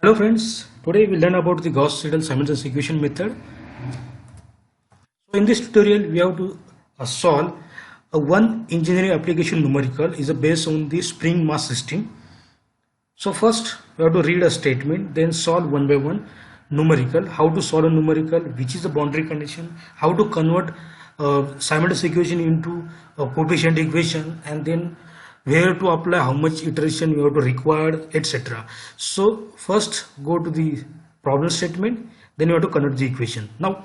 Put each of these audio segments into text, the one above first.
Hello friends, today we learn about the Gauss-Seidel simultaneous equation method. So in this tutorial we have to solve a one engineering application numerical is based on the spring mass system. So first we have to read a statement, then solve one by one numerical, how to solve a numerical, which is the boundary condition, how to convert simultaneous equation into a coefficient equation, and then where to apply, how much iteration we have to require, etc. So first go to the problem statement, then you have to convert the equation. Now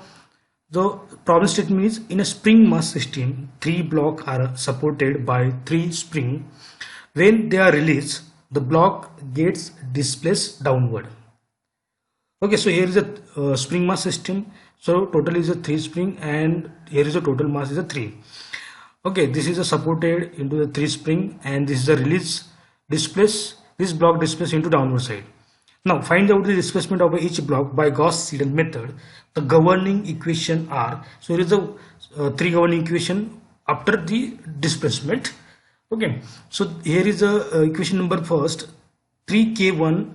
the problem statement is, in a spring mass system, three blocks are supported by three springs. When they are released, the block gets displaced downward. Okay, so here is a spring mass system. So total is a 3 spring, and here is a total mass is a 3. Okay, this is a supported into the 3 spring, and this is a release displace, this block displace into downward side. Now find out the displacement of each block by Gauss-Seidel method. The governing equation are, so here is the three governing equation after the displacement. Okay, so here is the equation number first, 3k1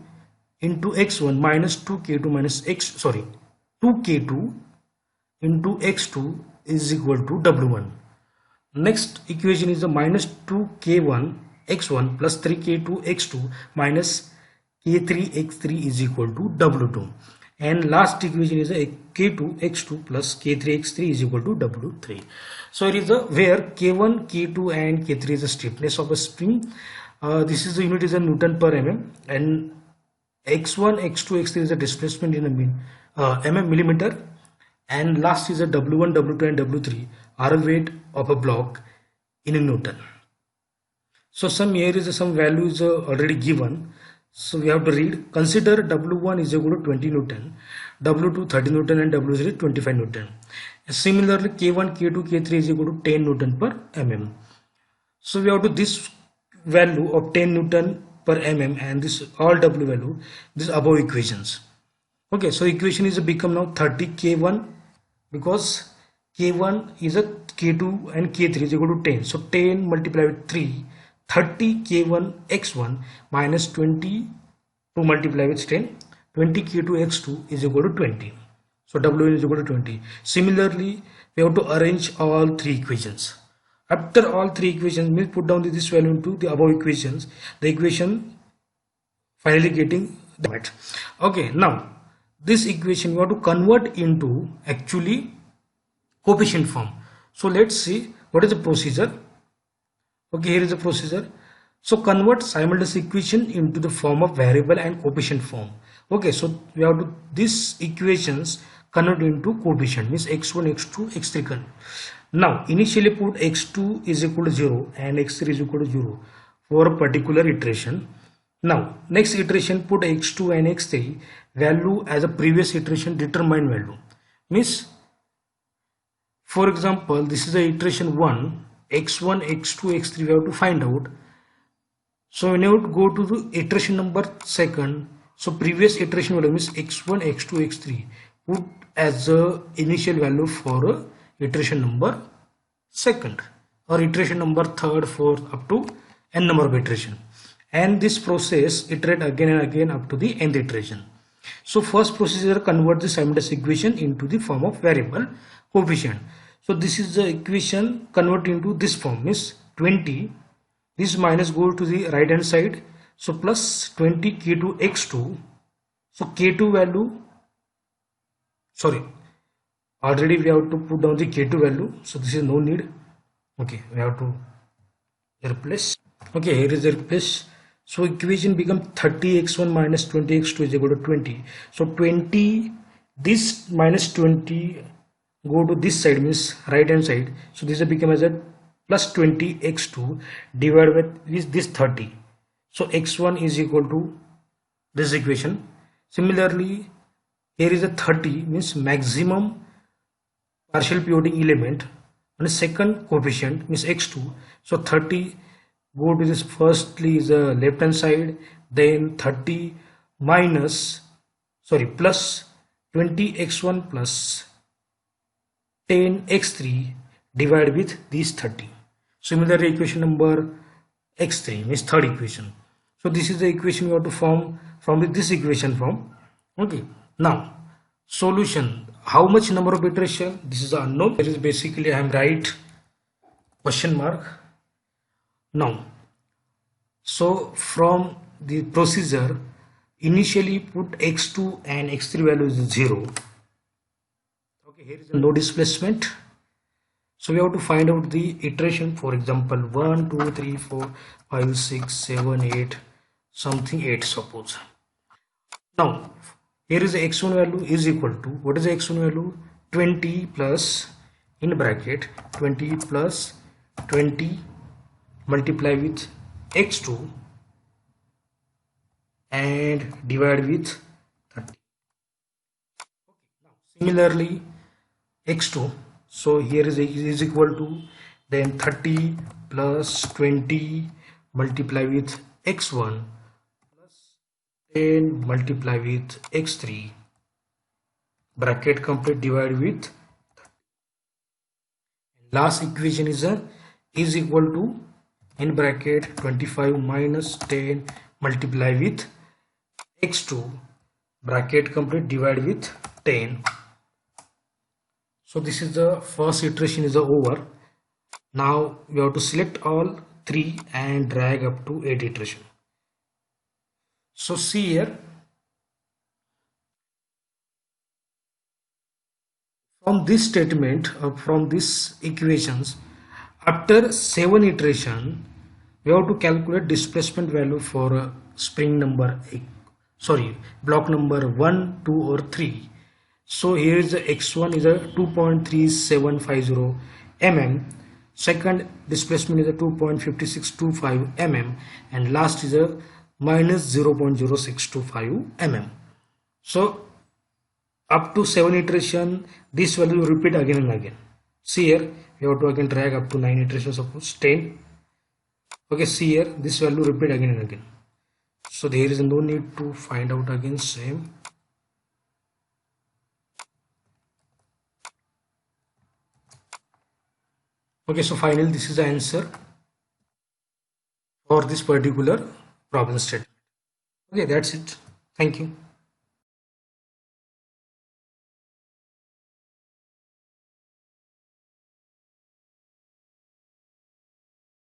into x1 minus 2k2 minus 2k2 into x2 is equal to w1. Next equation is the minus 2k1 x1 plus 3k2 x2 minus k3 x3 is equal to w2, and last equation is a k2 x2 plus k3 x3 is equal to w3. So it is a where k1 k2 and k3 is the stiffness of a spring. This is the unit is a Newton per mm, and x1 x2 x3 is a displacement in a mm millimeter, and last is a w1 w2 and w3 are a weight of a block in a Newton. So some here is some value is already given, so we have to read. Consider w1 is equal to 20 Newton, w2 30 Newton, and w3 25 Newton. Similarly k1 k2 k3 is equal to 10 Newton per mm. So we have to this value of 10 Newton per mm and this all w value, this above equations. Okay, so equation is become now 30 k1, because k1 is a k2 and k3 is equal to 10, so 10 multiplied with 3, 30 k1 x1 minus 20 to multiply with 10, 20 k2 x2 is equal to 20, so w is equal to 20. Similarly we have to arrange all three equations. After all three equations, we put down this value into the above equations, the equation finally getting that. Okay, now this equation we have to convert into actually coefficient form. So let's see what is the procedure. Okay, here is the procedure. So convert simultaneous equation into the form of variable and coefficient form. Okay, so we have to this equations convert into coefficient, means x1 x2 x3. Now initially put x2 is equal to 0 and x3 is equal to 0 for a particular iteration. Now next iteration put x2 and x3 value as a previous iteration determined value, means for example this is the iteration 1, x1 x2 x3 we have to find out. So when you go to the iteration number second, so previous iteration value means x1 x2 x3 put as the initial value for iteration number second, or iteration number third, fourth, up to n number of iteration, and this process iterate again and again up to the nth iteration. So first procedure convert the simultaneous equation into the form of variable coefficient. So this is the equation convert into this form, means 20, this minus go to the right hand side, so plus 20 k2 x2, so k2 value, sorry, already we have to put down the k2 value, so this is no need. Okay, we have to replace. Okay, here is the replace. So equation become 30 x1 minus 20 x2 is equal to 20. So 20, this minus 20 go to this side, means right hand side, so this will become as a plus 20 x2 divided with this 30. So x1 is equal to this equation. Similarly here is a 30, means maximum partial pivoting element, and second coefficient means x2. So 30 go to this, firstly is the left hand side, then 30 minus plus 20 x1 plus 10 x3 divided with these 30. Similarly equation number x3 means third equation. So this is the equation you have to form from this equation form. Okay. Now solution. How much number of iteration? This is unknown. There is basically I am right question mark. Now, so from the procedure, initially put x2 and x3 value is 0. Okay, here is a no displacement. So we have to find out the iteration. For example, 1, 2, 3, 4, 5, 6, 7, 8, something 8 suppose. Now, here is the x1 value is equal to, what is the x1 value? 20 plus, in bracket, 20 plus 20 multiply with x2 and divide with 30. Now, similarly, x2, so here is equal to then 30 plus 20 multiply with x1 plus 10 multiply with x3 bracket complete divide with 30. Last equation is equal to in bracket 25 minus 10 multiply with x2 bracket complete divide with 10. So this is the first iteration is over. Now we have to select all 3 and drag up to 8 iteration. So see here, from this statement or from these equations, after 7 iteration we have to calculate displacement value for spring number block number 1, 2 or 3. So here is the x1 is a 2.3750 mm, second displacement is a 2.5625 mm, and last is a minus 0.0625 mm. So up to 7 iteration this value will repeat again and again. See here, we have to again drag up to 9 iterations, suppose 10. Okay, see here, this value repeat again and again. So there is no need to find out again same. Okay, so finally this is the answer for this particular problem statement. Okay, that's it. Thank you.